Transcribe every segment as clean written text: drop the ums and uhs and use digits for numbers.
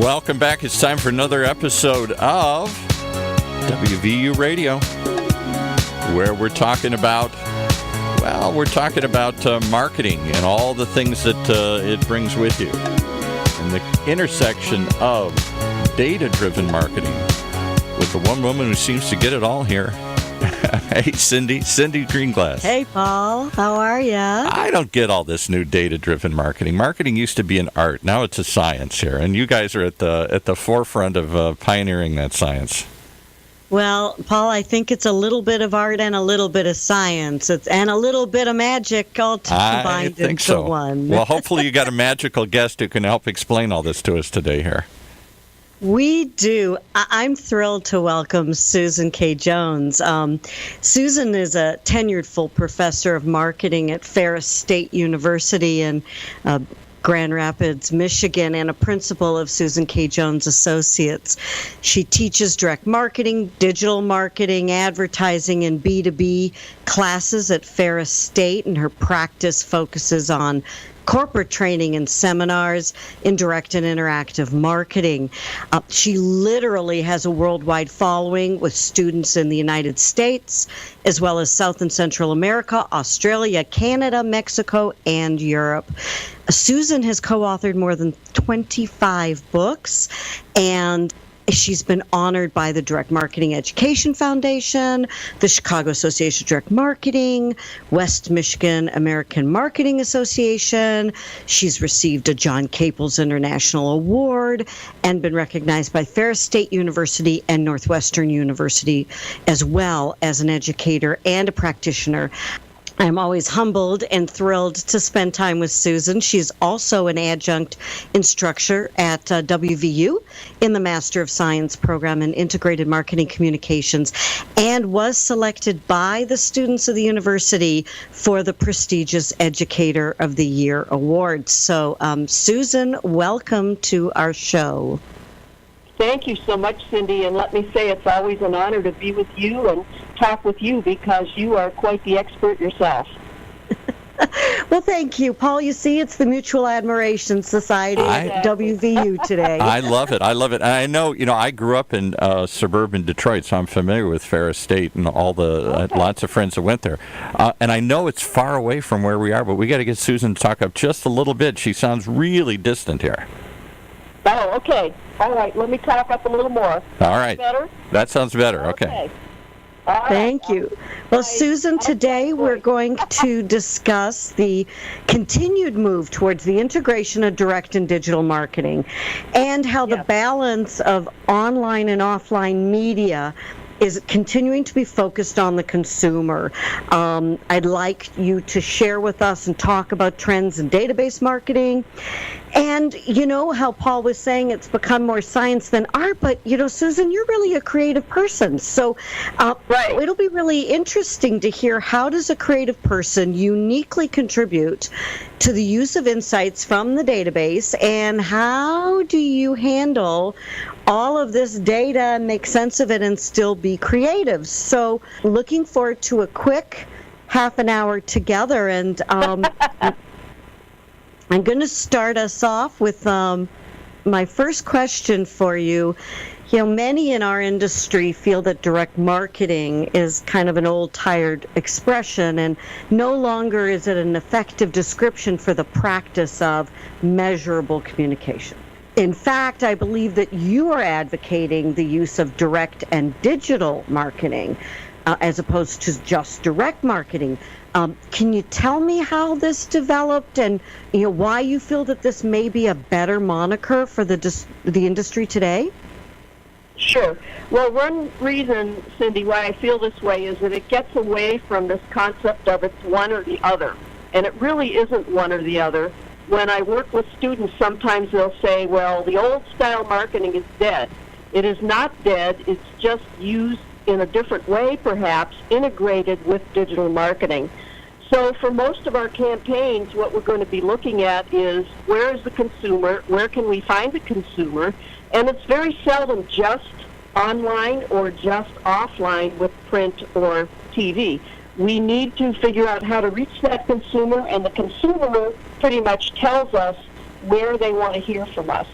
Welcome back. It's time for another episode of WVU Radio, where we're talking about, marketing and all the things that it brings with you, and the intersection of data-driven marketing with the one woman who seems to get it all here. Hey, Cyndi Greenglass. Hey, Paul. How are you? I don't get all this new data-driven marketing. Marketing used to be an art. Now it's a science here, and you guys are at the forefront of pioneering that science. Well, Paul, I think it's a little bit of art and a little bit of science, and a little bit of magic all combined into one. Well, hopefully you got a magical guest who can help explain all this to us today here. We do. I'm thrilled to welcome Susan K. Jones. Susan is a tenured full professor of marketing at Ferris State University in Grand Rapids, Michigan, and a principal of Susan K. Jones Associates. She teaches direct marketing, digital marketing, advertising, and B2B classes at Ferris State, and her practice focuses on corporate training and seminars in direct and interactive marketing. She literally has a worldwide following with students in the United States, as well as South and Central America, Australia, Canada, Mexico, and Europe. Susan has co-authored more than 25 books, and she's been honored by the Direct Marketing Education Foundation, the Chicago Association of Direct Marketing, West Michigan American Marketing Association. She's received a John Caples International Award and been recognized by Ferris State University and Northwestern University, as well as an educator and a practitioner. I'm always humbled and thrilled to spend time with Susan. She's also an adjunct instructor at WVU in the Master of Science program in Integrated Marketing Communications, and was selected by the students of the university for the prestigious Educator of the Year award. So, Susan, welcome to our show. Thank you so much, Cyndi, and let me say it's always an honor to be with you and talk with you because you are quite the expert yourself. Well, thank you, Paul. You see, it's the Mutual Admiration Society at WVU today. I love it. And I know, I grew up in suburban Detroit, so I'm familiar with Ferris State and all the lots of friends that went there. And I know it's far away from where we are, but we got to get Susan to talk up just a little bit. She sounds really distant here. Oh, okay. All right, let me talk up a little more. All right. Better? That sounds better. Okay. All right. Thank you. Well, Susan, today we're going to discuss the continued move towards the integration of direct and digital marketing and how the balance of online and offline media is continuing to be focused on the consumer. I'd like you to share with us and talk about trends in database marketing. And you know how Paul was saying it's become more science than art, but Susan, you're really a creative person. So it'll be really interesting to hear, how does a creative person uniquely contribute to the use of insights from the database, and how do you handle all of this data and make sense of it and still be creative? So looking forward to a quick half an hour together, and I'm going to start us off with my first question for you. Many in our industry feel that direct marketing is kind of an old, tired expression, and no longer is it an effective description for the practice of measurable communication. In fact, I believe that you are advocating the use of direct and digital marketing as opposed to just direct marketing. Can you tell me how this developed, and why you feel that this may be a better moniker for the industry today? Sure. Well, one reason, Cyndi, why I feel this way is that it gets away from this concept of it's one or the other. And it really isn't one or the other. When I work with students, sometimes they'll say, well, the old style marketing is dead. It is not dead. It's just used in a different way, perhaps, integrated with digital marketing. So for most of our campaigns, what we're going to be looking at is, where is the consumer? Where can we find the consumer? And it's very seldom just online or just offline with print or TV. We need to figure out how to reach that consumer, and the consumer pretty much tells us where they want to hear from us.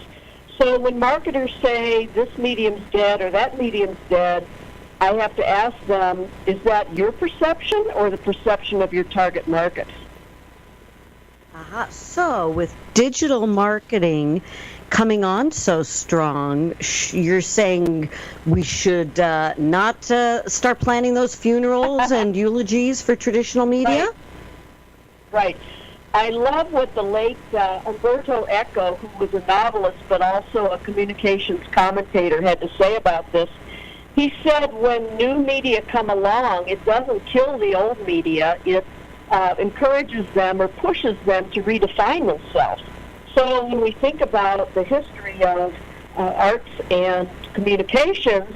So when marketers say this medium's dead or that medium's dead, I have to ask them, is that your perception or the perception of your target market? So with digital marketing coming on so strong, you're saying we should not start planning those funerals and eulogies for traditional media? Right. I love what the late Umberto Eco, who was a novelist but also a communications commentator, had to say about this. He said when new media come along, it doesn't kill the old media. It encourages them or pushes them to redefine themselves. So when we think about the history of arts and communications,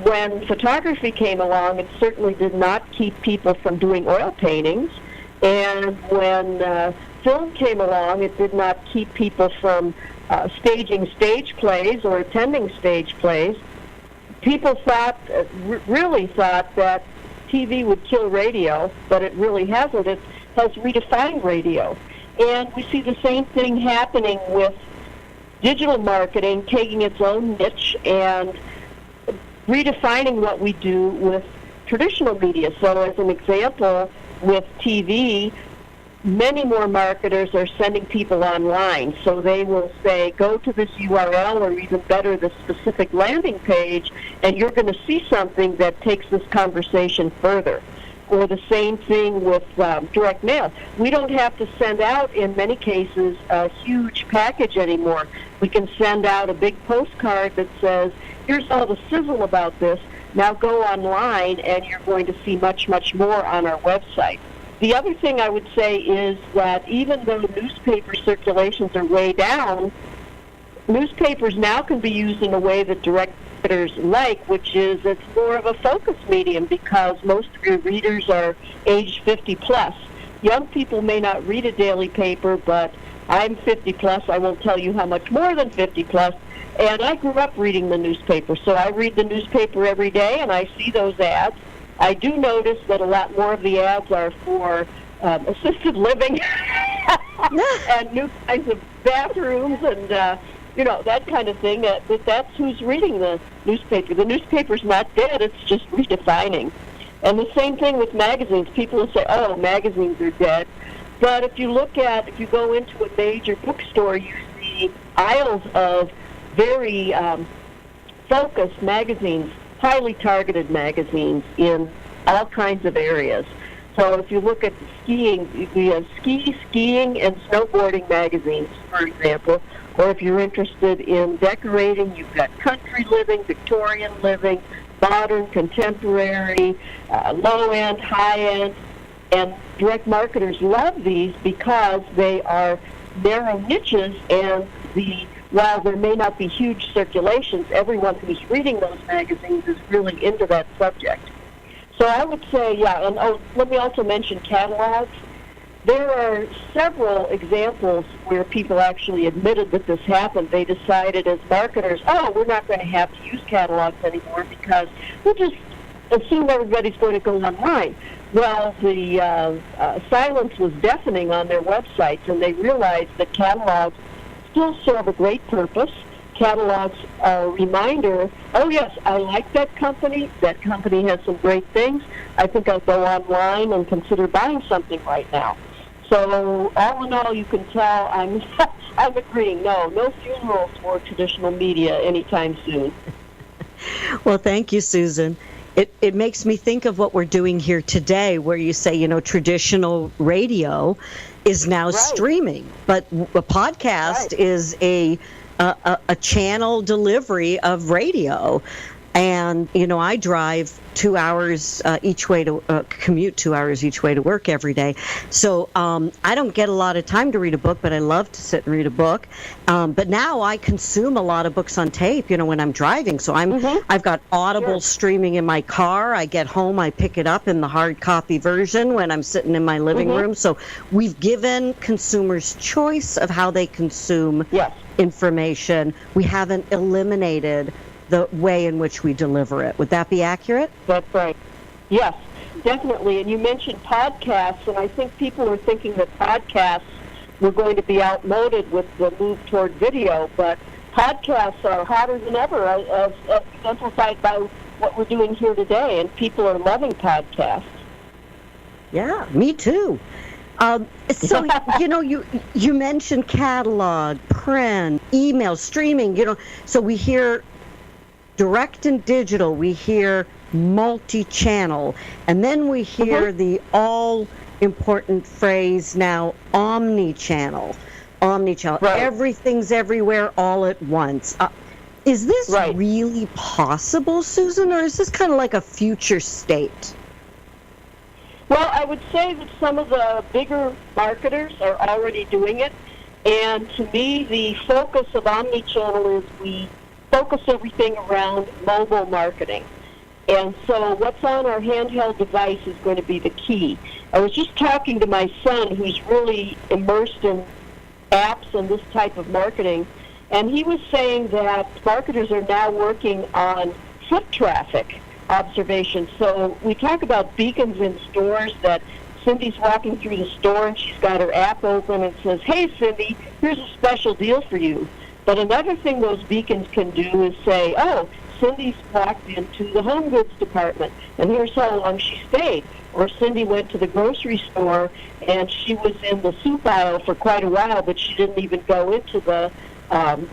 when photography came along, it certainly did not keep people from doing oil paintings. And when film came along, it did not keep people from staging stage plays or attending stage plays. People really thought that TV would kill radio, but it really hasn't. It has redefined radio. And we see the same thing happening with digital marketing taking its own niche and redefining what we do with traditional media. So as an example, with TV, many more marketers are sending people online. So they will say, go to this URL or even better, the specific landing page, and you're going to see something that takes this conversation further. Or the same thing with direct mail. We don't have to send out, in many cases, a huge package anymore. We can send out a big postcard that says, here's all the sizzle about this. Now go online and you're going to see much, much more on our website. The other thing I would say is that even though newspaper circulations are way down, newspapers now can be used in a way that direct marketers like, which is it's more of a focus medium because most of your readers are aged 50 plus. Young people may not read a daily paper, but I'm 50 plus. I won't tell you how much more than 50 plus. And I grew up reading the newspaper, so I read the newspaper every day and I see those ads. I do notice that a lot more of the ads are for assisted living and new kinds of bathrooms and, that kind of thing. That's who's reading the newspaper. The newspaper's not dead, it's just redefining. And the same thing with magazines. People will say, oh, magazines are dead. But if you go into a major bookstore, you see aisles of very focused magazines, highly targeted magazines in all kinds of areas. So if you look at skiing, we have skiing and snowboarding magazines, for example. Or if you're interested in decorating, you've got country living, Victorian living, modern, contemporary, low-end, high-end. And direct marketers love these because they are narrow niches, and while there may not be huge circulations, everyone who's reading those magazines is really into that subject. So I would say, and let me also mention catalogs. There are several examples where people actually admitted that this happened. They decided as marketers, we're not going to have to use catalogs anymore because we'll just assume everybody's going to go online. Well, the silence was deafening on their websites, and they realized that catalogs still serve a great purpose. Catalogs are a reminder, oh yes, I like that company has some great things, I think I'll go online and consider buying something right now. So all in all, you can tell I'm agreeing, no funerals for traditional media anytime soon. Well, thank you, Susan. It makes me think of what we're doing here today, where you say, traditional radio is now streaming, but a podcast is a channel delivery of radio. And, I drive 2 hours each way to commute 2 hours each way to work every day. So I don't get a lot of time to read a book, but I love to sit and read a book. But now I consume a lot of books on tape, when I'm driving. So I've got Audible streaming in my car. I get home, I pick it up in the hard copy version when I'm sitting in my living room. So we've given consumers choice of how they consume information. We haven't eliminated the way in which we deliver it. Would that be accurate? That's right. Yes, definitely. And you mentioned podcasts, and I think people are thinking that podcasts were going to be outmoded with the move toward video, but podcasts are hotter than ever, as exemplified by what we're doing here today, and people are loving podcasts. Yeah, me too. So, you mentioned catalog, print, email, streaming, so we hear direct and digital, we hear multi-channel, and then we hear the all-important phrase now, omni-channel. Right. Everything's everywhere all at once. Is this really possible, Susan, or is this kind of like a future state? Well, I would say that some of the bigger marketers are already doing it, and to me, the focus of omnichannel is we focus everything around mobile marketing. And so what's on our handheld device is going to be the key. I was just talking to my son, who's really immersed in apps and this type of marketing, and he was saying that marketers are now working on foot traffic observation. So we talk about beacons in stores, that Cindy's walking through the store and she's got her app open and says, "Hey Cindy, here's a special deal for you." But another thing those beacons can do is say, "Oh, Cindy's walked into the home goods department and here's how long she stayed." Or Cindy went to the grocery store and she was in the soup aisle for quite a while, but she didn't even go into the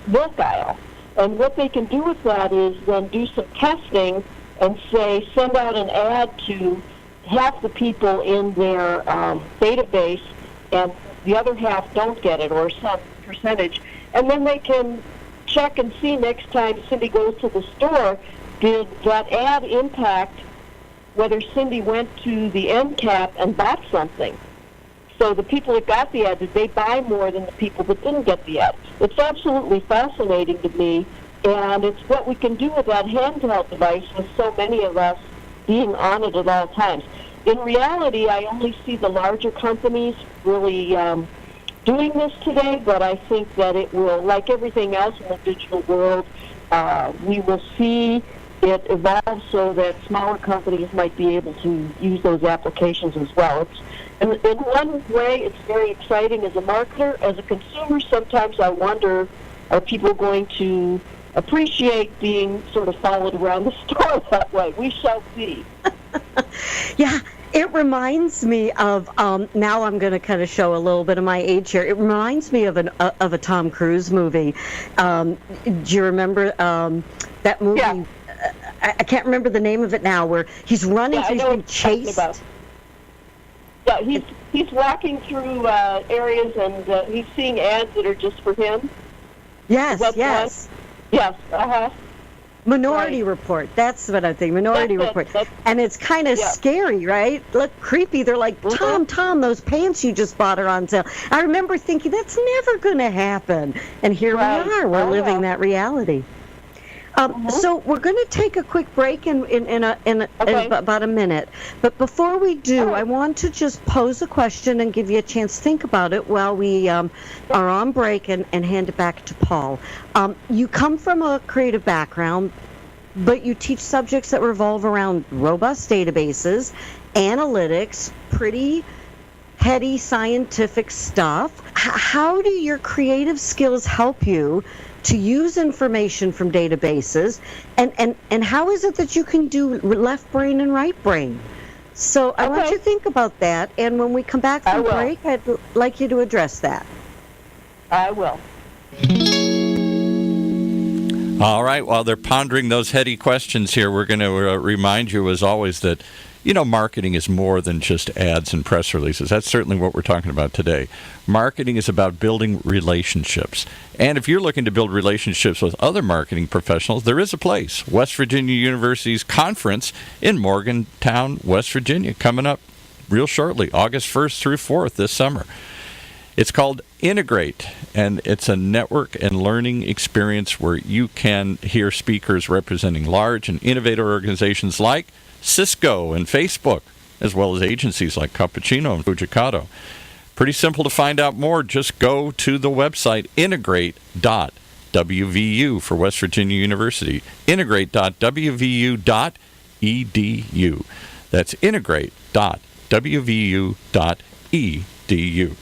milk aisle. And what they can do with that is then do some testing and say, send out an ad to half the people in their database and the other half don't get it, or some percentage. And then they can check and see next time Cindy goes to the store, did that ad impact whether Cindy went to the end cap and bought something. So the people that got the ad, did they buy more than the people that didn't get the ad? It's absolutely fascinating to me. And it's what we can do with that handheld device with so many of us being on it at all times. In reality, I only see the larger companies really doing this today, but I think that it will, like everything else in the digital world, we will see it evolve so that smaller companies might be able to use those applications as well. In one way, it's very exciting as a marketer. As a consumer, sometimes I wonder, are people going to appreciate being sort of followed around the store that way? We shall see. Yeah, it reminds me of, now I'm going to kind of show a little bit of my age here. It reminds me of a Tom Cruise movie. Do you remember that movie? Yeah. I can't remember the name of it now, where he's running, he's being chased. Yeah, he's walking through areas and he's seeing ads that are just for him. Yes, yes. Yes, Minority Report. That's what I think. Minority Report. And it's kind of scary, right? Look creepy. They're like, Tom, those pants you just bought are on sale. I remember thinking that's never going to happen. And here we are. We're living that reality. So we're going to take a quick break in about a minute. But before we do, I want to just pose a question and give you a chance to think about it while we are on break and hand it back to Paul. You come from a creative background, but you teach subjects that revolve around robust databases, analytics, pretty heady scientific stuff. How do your creative skills help you to use information from databases, and how is it that you can do left brain and right brain? So I want you to think about that, and when we come back from break, I'd like you to address that. I will. All right, while they're pondering those heady questions here, we're going to remind you, as always, that marketing is more than just ads and press releases. That's certainly what we're talking about today. Marketing is about building relationships. And if you're looking to build relationships with other marketing professionals, there is a place. West Virginia University's conference in Morgantown, West Virginia, coming up real shortly, August 1st through 4th this summer. It's called Integrate, and it's a network and learning experience where you can hear speakers representing large and innovative organizations like Cisco and Facebook, as well as agencies like Cappuccino and Fujikato. Pretty simple to find out more. Just go to the website integrate.wvu for West Virginia University. Integrate.wvu.edu. That's integrate.wvu.edu.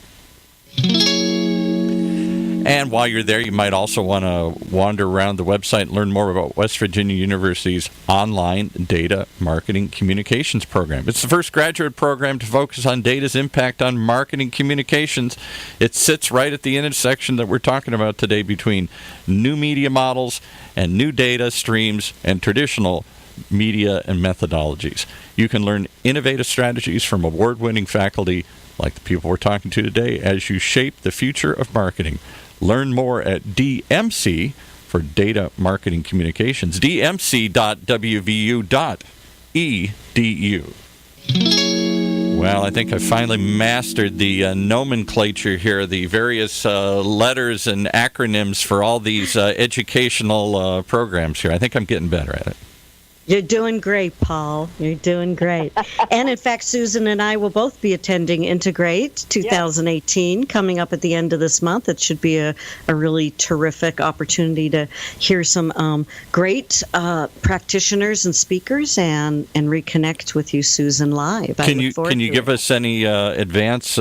And while you're there, you might also want to wander around the website and learn more about West Virginia University's online data marketing communications program. It's the first graduate program to focus on data's impact on marketing communications. It sits right at the intersection that we're talking about today between new media models and new data streams and traditional media and methodologies. You can learn innovative strategies from award-winning faculty like the people we're talking to today as you shape the future of marketing. Learn more at DMC for Data Marketing Communications, dmc.wvu.edu. Well, I think I finally mastered the nomenclature here, the various letters and acronyms for all these educational programs here. I think I'm getting better at it. You're doing great, Paul. You're doing great. And in fact, Susan and I will both be attending Integrate 2018 coming up at the end of this month. It should be a really terrific opportunity to hear some great practitioners and speakers and reconnect with you, Susan, live. Can you give us any advance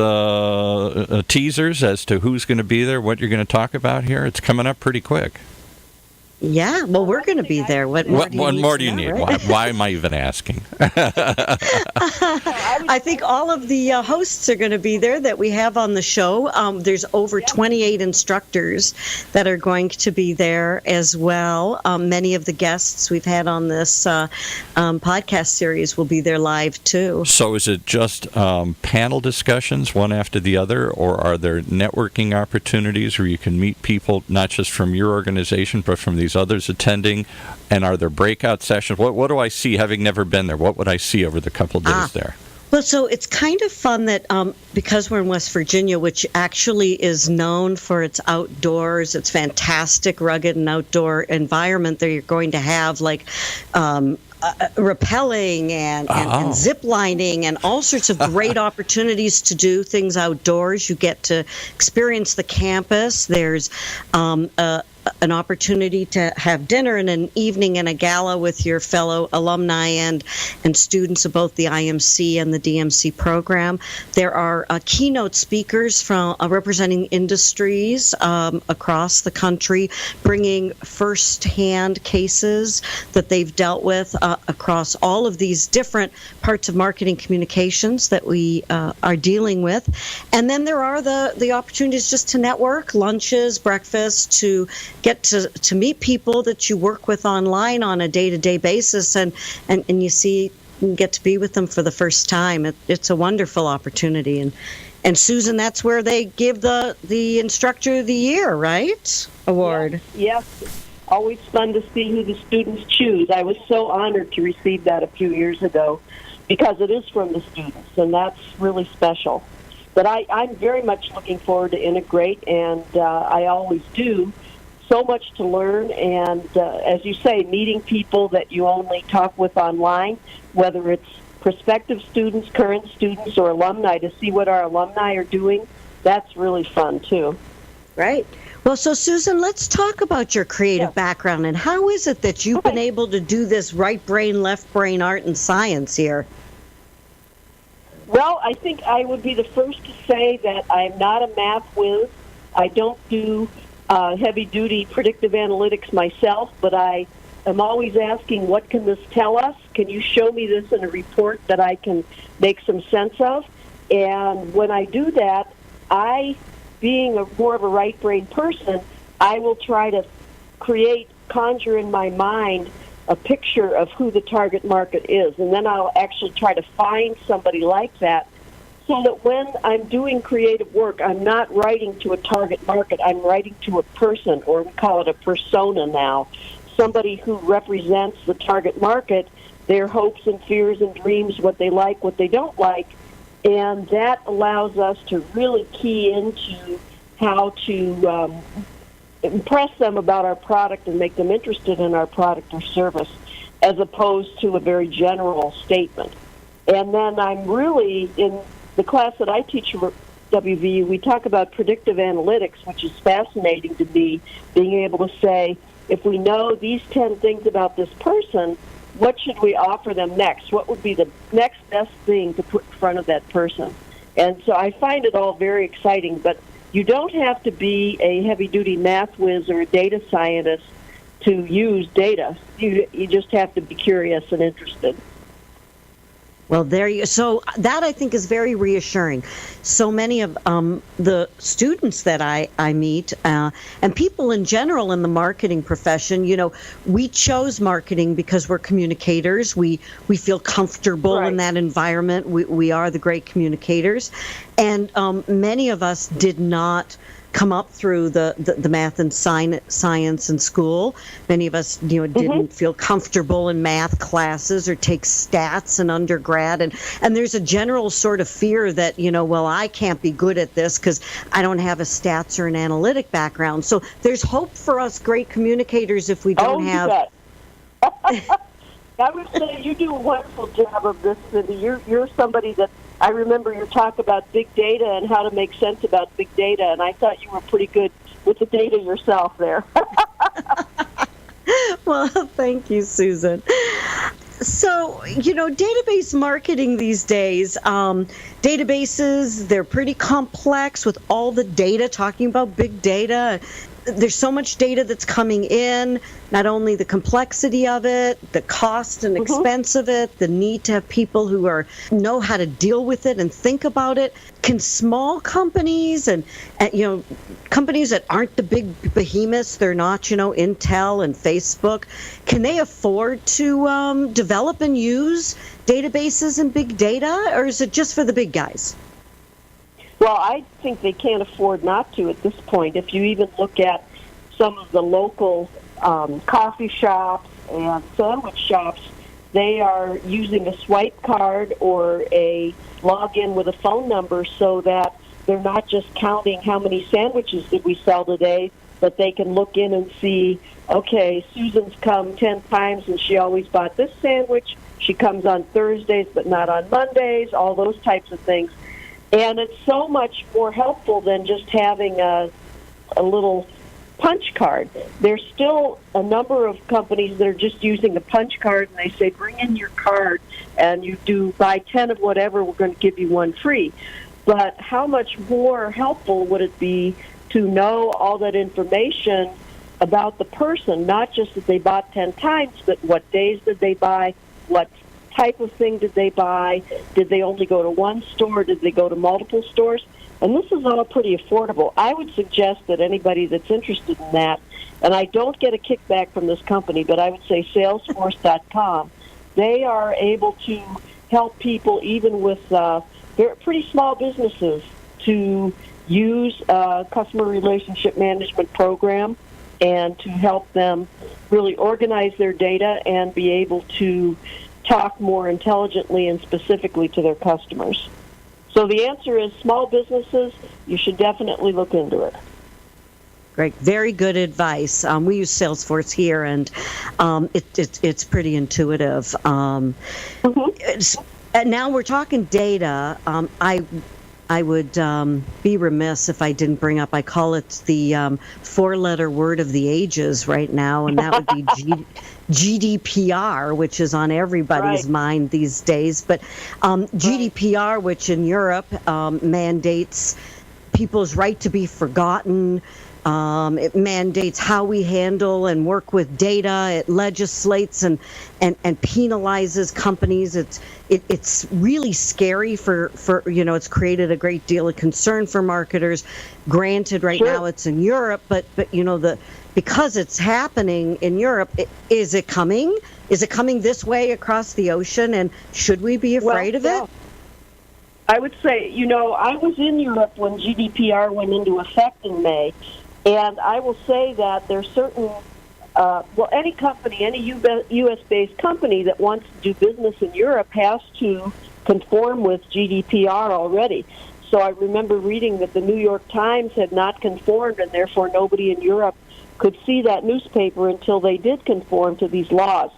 teasers as to who's going to be there, what you're going to talk about here? It's coming up pretty quick. Yeah, well, we're going to be there. What more do you need? Right? Why am I even asking? I think all of the hosts are going to be there that we have on the show. There's over 28 instructors that are going to be there as well. Many of the guests we've had on this podcast series will be there live, too. So is it just panel discussions, one after the other, or are there networking opportunities where you can meet people not just from your organization, but from these others attending? And are there breakout sessions? What do I see, having never been there? What would I see over the couple of days there? Well, so it's kind of fun that because we're in West Virginia, which actually is known for its outdoors, its fantastic rugged and outdoor environment, that you're going to have like rappelling and zip lining and all sorts of great opportunities to do things outdoors. You get to experience the campus. There's an opportunity to have dinner and an evening and a gala with your fellow alumni and students of both the IMC and the DMC program. There are keynote speakers from representing industries across the country, bringing first-hand cases that they've dealt with across all of these different parts of marketing communications that we are dealing with. And then there are the opportunities just to network, lunches, breakfast, to get to meet people that you work with online on a day-to-day basis, and you see and get to be with them for the first time. It's a wonderful opportunity. And Susan, that's where they give the Instructor of the Year, right? Award. Yes. Always fun to see who the students choose. I was so honored to receive that a few years ago because it is from the students, and that's really special. But I'm very much looking forward to Integrate, and I always do. So much to learn, and as you say, meeting people that you only talk with online, whether it's prospective students, current students, or alumni, to see what our alumni are doing, that's really fun, too. Right. Well, so Susan, let's talk about your creative background, and how is it that you've been able to do this right brain, left brain art and science here? Well, I think I would be the first to say that I'm not a math whiz. I don't do heavy-duty predictive analytics myself, but I am always asking, what can this tell us? Can you show me this in a report that I can make some sense of? And when I do that, being more of a right-brain person, I will try to conjure in my mind a picture of who the target market is, and then I'll actually try to find somebody like that, so that when I'm doing creative work, I'm not writing to a target market, I'm writing to a person, or we call it a persona now, somebody who represents the target market, their hopes and fears and dreams, what they like, what they don't like, and that allows us to really key into how to impress them about our product and make them interested in our product or service, as opposed to a very general statement. And then I'm really, in the class that I teach at WVU, we talk about predictive analytics, which is fascinating to me, being able to say, if we know these 10 things about this person, what should we offer them next? What would be the next best thing to put in front of that person? And so I find it all very exciting, but You don't have to be a heavy-duty math whiz or a data scientist to use data. You just have to be curious and interested. Well, there you. So that I think is very reassuring. So many of the students that I meet and people in general in the marketing profession, we chose marketing because we're communicators. We feel comfortable in that environment. We are the great communicators, and many of us did not come up through the math and science in school. Many of us, didn't feel comfortable in math classes or take stats in undergrad. And there's a general sort of fear that, I can't be good at this because I don't have a stats or an analytic background. So there's hope for us great communicators if we don't have... I would say you do a wonderful job of this, Cyndi. You're somebody that I remember your talk about big data and how to make sense about big data, and I thought you were pretty good with the data yourself there. Well, thank you, Susan. So, database marketing these days, databases, they're pretty complex with all the data, talking about big data. There's so much data that's coming in, not only the complexity of it, the cost and expense of it, the need to have people who know how to deal with it and think about it. Can small companies and companies that aren't the big behemoths, they're not, Intel and Facebook, can they afford to develop and use databases and big data, or is it just for the big guys? Well, I think they can't afford not to at this point. If you even look at some of the local coffee shops and sandwich shops, they are using a swipe card or a login with a phone number so that they're not just counting how many sandwiches did we sell today, but they can look in and see, okay, Susan's come 10 times and she always bought this sandwich. She comes on Thursdays but not on Mondays, all those types of things. And it's so much more helpful than just having a little punch card. There's still a number of companies that are just using a punch card, and they say, bring in your card, and you do buy 10 of whatever, we're going to give you one free. But how much more helpful would it be to know all that information about the person, not just that they bought 10 times, but what days did they buy, what type of thing did they buy? Did they only go to one store? Did they go to multiple stores? And this is all pretty affordable. I would suggest that anybody that's interested in that, and I don't get a kickback from this company, but I would say Salesforce.com, they are able to help people even with they're pretty small businesses to use a customer relationship management program and to help them really organize their data and be able to talk more intelligently and specifically to their customers. So the answer is small businesses, you should definitely look into it. Great. Very good advice. We use Salesforce here, and it's pretty intuitive. And now we're talking data. I would be remiss if I didn't bring up, I call it the four-letter word of the ages right now, and that would be GDPR, which is on everybody's mind these days. But GDPR, which in Europe mandates people's right to be forgotten. It mandates how we handle and work with data. It legislates and penalizes companies. It's really scary for it's created a great deal of concern for marketers. Granted, right now it's in Europe, but because it's happening in Europe, is it coming? Is it coming this way across the ocean? And should we be afraid of it? I would say, I was in Europe when GDPR went into effect in May. And I will say that there's certain, any company, any U.S.-based company that wants to do business in Europe has to conform with GDPR already. So I remember reading that the New York Times had not conformed, and therefore nobody in Europe could see that newspaper until they did conform to these laws.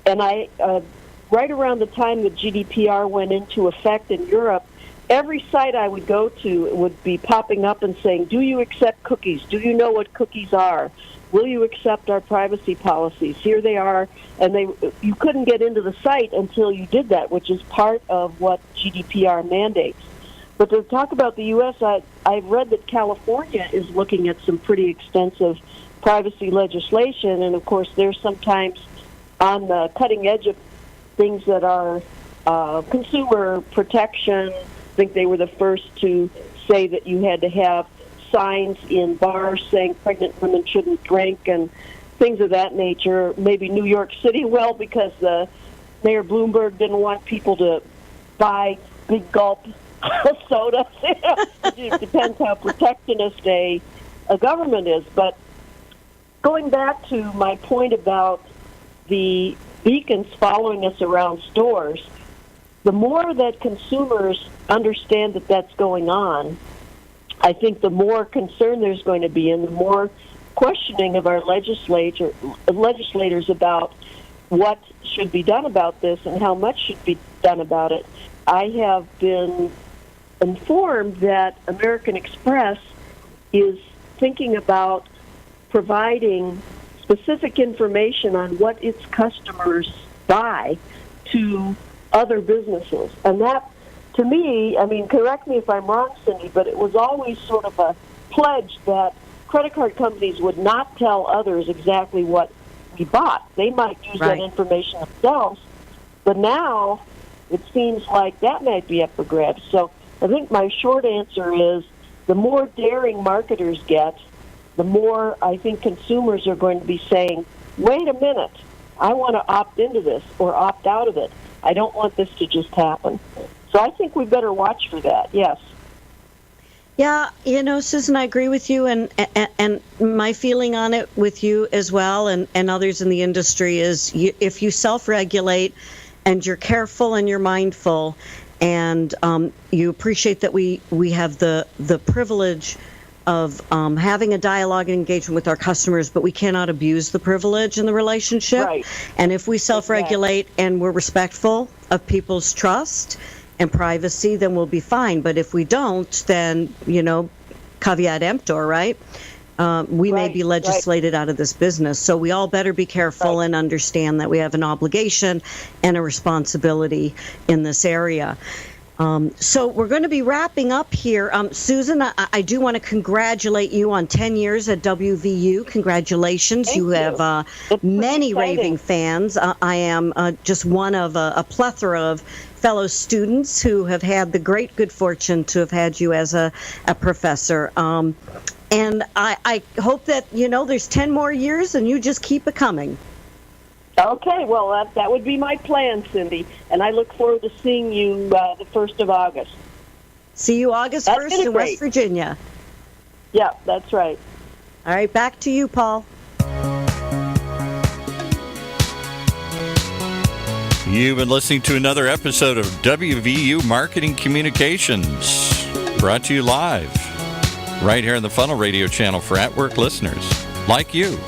And right around the time that GDPR went into effect in Europe, every site I would go to would be popping up and saying, do you accept cookies? Do you know what cookies are? Will you accept our privacy policies? Here they are. And you couldn't get into the site until you did that, which is part of what GDPR mandates. But to talk about the U.S., I've read that California is looking at some pretty extensive privacy legislation, and of course they're sometimes on the cutting edge of things that are consumer protection. I think they were the first to say that you had to have signs in bars saying pregnant women shouldn't drink and things of that nature. Maybe New York City will, because Mayor Bloomberg didn't want people to buy big gulp sodas. It depends how protectionist a government is. But going back to my point about the beacons following us around stores, the more that consumers understand that that's going on, I think the more concern there's going to be, and the more questioning of our legislators about what should be done about this and how much should be done about it. I have been informed that American Express is thinking about providing specific information on what its customers buy to other businesses. And that, to me, I mean, correct me if I'm wrong, Cyndi, but it was always sort of a pledge that credit card companies would not tell others exactly what we bought. They might use that information themselves, but now it seems like that might be up for grabs. So I think my short answer is the more daring marketers get, the more I think consumers are going to be saying, wait a minute, I want to opt into this or opt out of it. I don't want this to just happen. So I think we better watch for that, yes. Yeah, Susan, I agree with you, and my feeling on it with you as well, and others in the industry is if you self-regulate and you're careful and you're mindful, and you appreciate that we have the privilege of having a dialogue and engagement with our customers, but we cannot abuse the privilege in the relationship. Right. And if we self-regulate and we're respectful of people's trust and privacy, then we'll be fine. But if we don't, then, caveat emptor, right? We may be legislated out of this business. So we all better be careful and understand that we have an obligation and a responsibility in this area. So we're going to be wrapping up here. Susan, I do want to congratulate you on 10 years at WVU. Congratulations. Thank you. Have many raving fans. I am just one of a plethora of fellow students who have had the great good fortune to have had you as a professor. And I hope that, there's 10 more years and you just keep it coming. Okay, well, that would be my plan, Cyndi, and I look forward to seeing you the 1st of August. See you August 1st in West Virginia. Yeah, that's right. All right, back to you, Paul. You've been listening to another episode of WVU Marketing Communications, brought to you live right here on the Funnel Radio channel for at-work listeners like you.